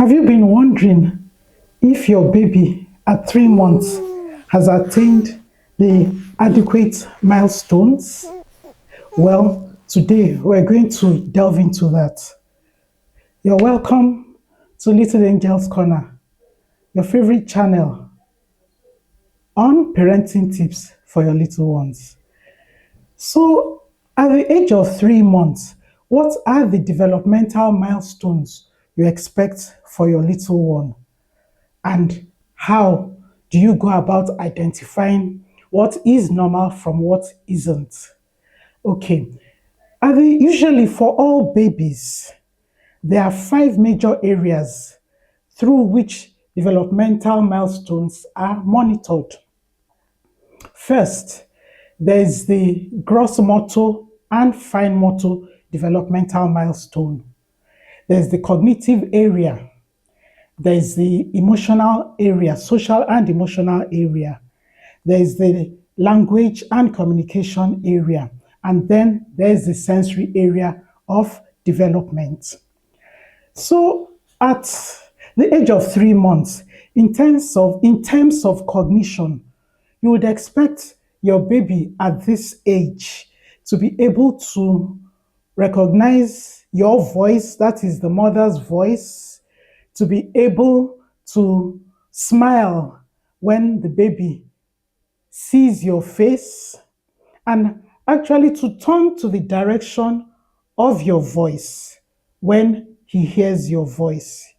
Have you been wondering if your baby at 3 months has attained the adequate milestones? Well, today we're going to delve into that. You're welcome to Little Angels Corner, your favorite channel on parenting tips for your little ones. So, at the age of 3 months, what are the developmental milestones you expect for your little one? And how do you go about identifying what is normal from what isn't? Okay, usually for all babies, there are five major areas through which developmental milestones are monitored. First, there is the gross motor and fine motor developmental milestone. There's the cognitive area. There's the emotional area, social and emotional area. There's the language and communication area. And then there's the sensory area of development. So at the age of 3 months, in terms of cognition, you would expect your baby at this age to be able to recognize your voice, that is the mother's voice, to be able to smile when the baby sees your face, and actually to turn to the direction of your voice when he hears your voice.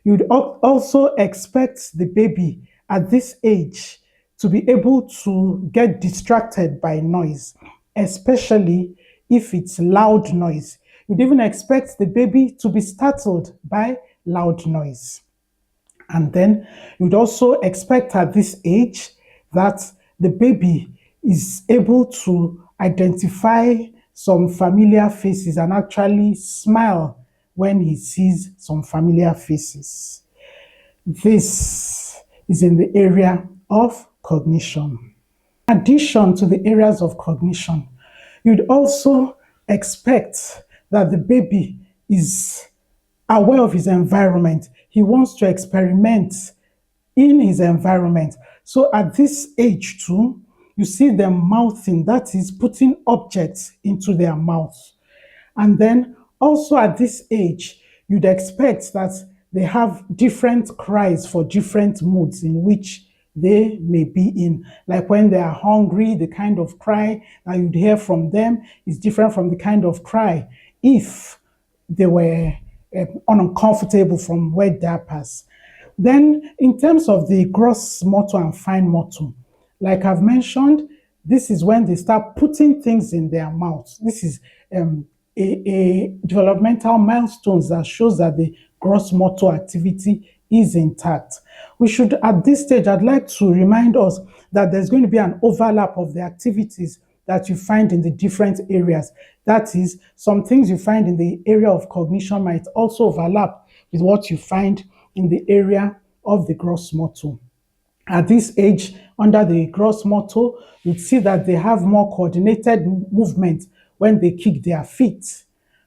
You'd also expect the baby at this age to be able to get distracted by noise, especially if it's loud noise. You'd even expect the baby to be startled by loud noise. And then you'd also expect at this age that the baby is able to identify some familiar faces and actually smile when he sees some familiar faces. This is in the area of cognition. In addition to the areas of cognition, you'd also expect that the baby is aware of his environment. He wants to experiment in his environment. So at this age too, you see them mouthing, that is putting objects into their mouth. And then also at this age, you'd expect that they have different cries for different moods in which they may be in. Like when they are hungry, the kind of cry that you'd hear from them is different from the kind of cry if they were uncomfortable from wet diapers. Then, in terms of the gross motor and fine motor, like I've mentioned, this is when they start putting things in their mouth. This is a developmental milestones that shows that the gross motor activity is intact. We should, at this stage, I'd like to remind us that there's going to be an overlap of the activities that you find in the different areas. That is, some things you find in the area of cognition might also overlap with what you find in the area of the gross motor. At this age, under the gross motor, you'd see that they have more coordinated movement when they kick their feet.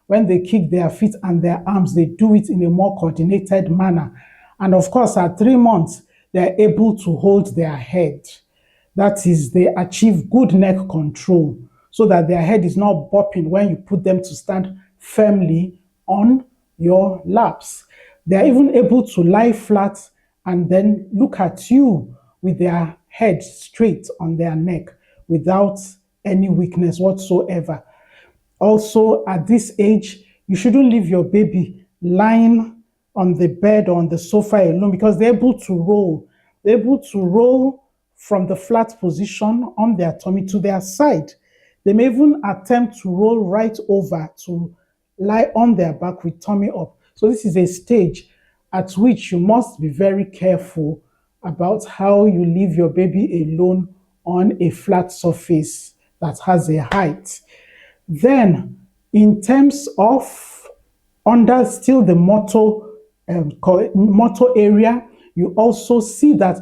When they kick their feet and their arms, they do it in a more coordinated manner. And of course, at 3 months, they're able to hold their head. That is, they achieve good neck control so that their head is not bopping when you put them to stand firmly on your laps. They're even able to lie flat and then look at you with their head straight on their neck without any weakness whatsoever. Also, at this age, you shouldn't leave your baby lying on the bed or on the sofa alone because they're able to roll. They're able to roll from the flat position on their tummy to their side. They may even attempt to roll right over to lie on their back with tummy up. So this is a stage at which you must be very careful about how you leave your baby alone on a flat surface that has a height. Then, in terms of under still the motor area, you also see that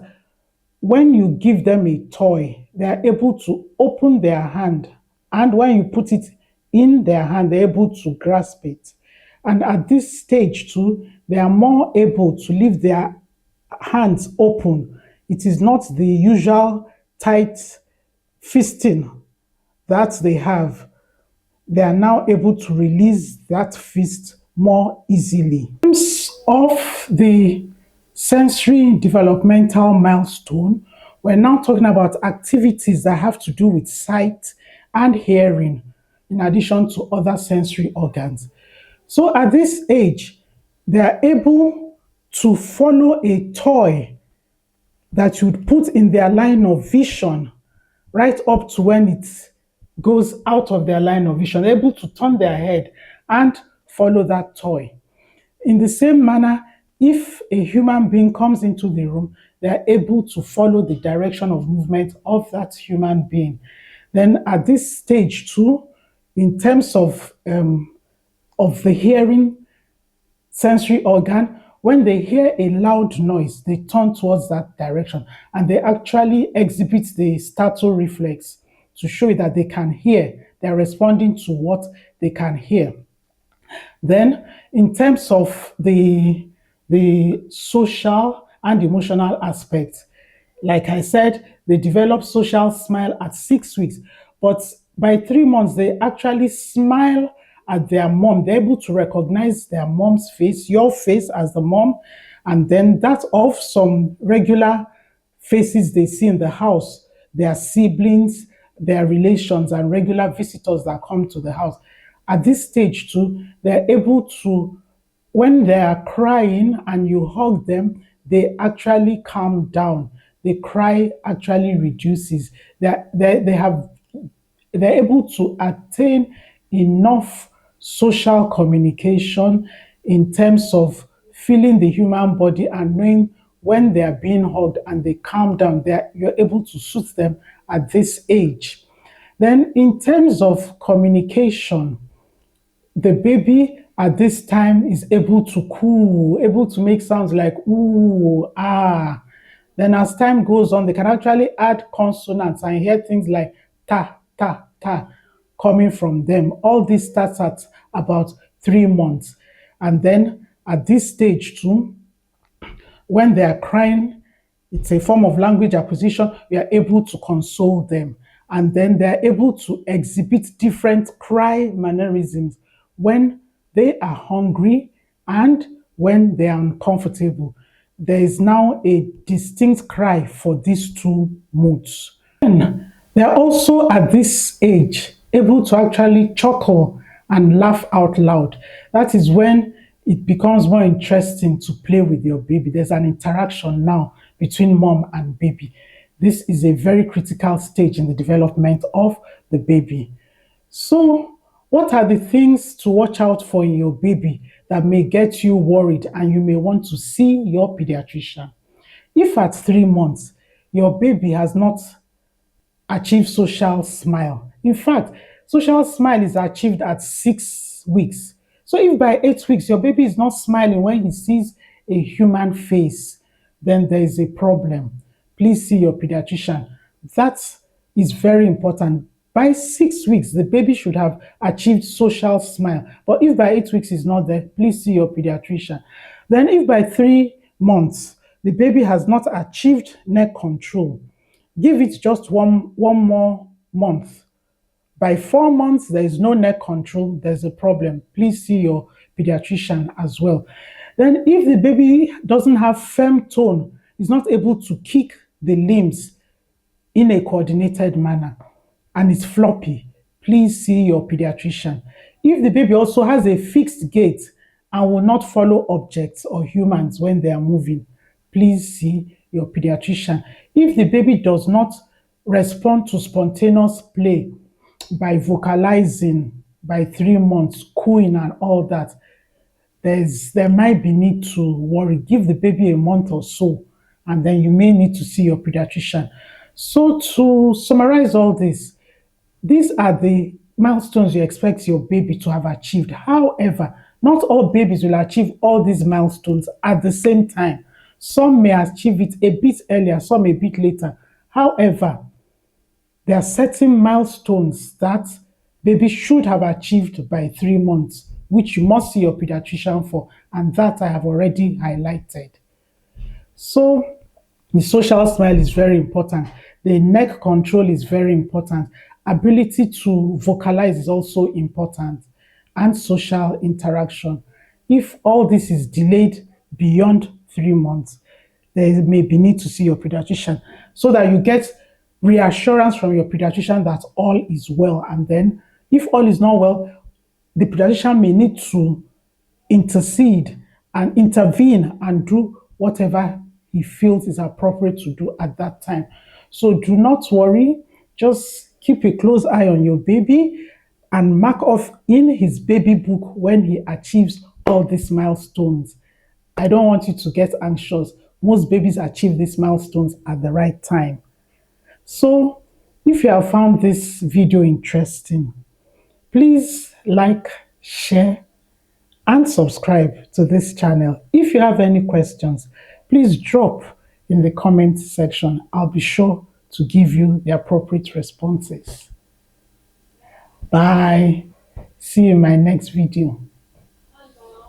when you give them a toy, they are able to open their hand, and when you put it in their hand, they're able to grasp it. And at this stage too, They are more able to leave their hands open. It is not the usual tight fisting that they have. They are now able to release that fist more easily. In terms of the sensory developmental milestone, we're now talking about activities that have to do with sight and hearing, in addition to other sensory organs. So at this age, they are able to follow a toy that you would put in their line of vision right up to when it goes out of their line of vision. They're able to turn their head and follow that toy. In the same manner, if a human being comes into the room, they are able to follow the direction of movement of that human being. Then at this stage too, in terms of the hearing sensory organ, when they hear a loud noise, they turn towards that direction and they actually exhibit the startle reflex to show you that they can hear. They're responding to what they can hear. Then, in terms of the social and emotional aspect, like I said, they develop social smile at 6 weeks, but by 3 months, they actually smile at their mom. They're able to recognize their mom's face, your face as the mom, and then that of some regular faces they see in the house, their siblings, their relations, and regular visitors that come to the house. At this stage, too, they're able to, when they are crying and you hug them, they actually calm down. The cry actually reduces. They're able to attain enough social communication in terms of feeling the human body and knowing when they are being hugged and they calm down, you're able to soothe them at this age. Then, in terms of communication, the baby at this time is able to coo, able to make sounds like ooh, ah. Then as time goes on, they can actually add consonants and hear things like ta, ta, ta coming from them. All this starts at about 3 months. And then at this stage too, when they are crying, it's a form of language acquisition. We are able to console them. And then they're able to exhibit different cry mannerisms when they are hungry and when they are uncomfortable. There is now a distinct cry for these two moods. And they're also at this age able to actually chuckle and laugh out loud. That is when it becomes more interesting to play with your baby. There's an interaction now between mom and baby. This is a very critical stage in the development of the baby. So, what are the things to watch out for in your baby that may get you worried and you may want to see your pediatrician? If at 3 months your baby has not achieved social smile, in fact, social smile is achieved at 6 weeks. So, if by 8 weeks your baby is not smiling when he sees a human face, then there is a problem. Please see your pediatrician. That is very important. By 6 weeks, the baby should have achieved social smile. But if by 8 weeks is not there, please see your pediatrician. Then, if by 3 months the baby has not achieved neck control, give it just one more month. By 4 months, there is no neck control, there's a problem. Please see your pediatrician as well. Then, if the baby doesn't have firm tone, is not able to kick the limbs in a coordinated manner, and it's floppy, please see your pediatrician. If the baby also has a fixed gait and will not follow objects or humans when they are moving, please see your pediatrician. If the baby does not respond to spontaneous play by vocalizing by 3 months, cooing and all that, there might be need to worry. Give the baby a month or so, and then you may need to see your pediatrician. So to summarize all this, these are the milestones you expect your baby to have achieved. However, not all babies will achieve all these milestones at the same time. Some may achieve it a bit earlier, some a bit later. However, there are certain milestones that baby should have achieved by 3 months which you must see your pediatrician for, and that I have already highlighted. So the social smile is very important. The neck control is very important. Ability to vocalize is also important, and social interaction. If all this is delayed beyond 3 months, there may be need to see your pediatrician so that you get reassurance from your pediatrician that all is well. And then, if all is not well, the pediatrician may need to intercede and intervene and do whatever he feels is appropriate to do at that time. So do not worry, just keep a close eye on your baby and mark off in his baby book when he achieves all these milestones. I don't want you to get anxious. Most babies achieve these milestones at the right time. So if you have found this video interesting, please like, share, and subscribe to this channel. If you have any questions, please drop in the comment section. I'll be sure to give you the appropriate responses. Bye. See you in my next video.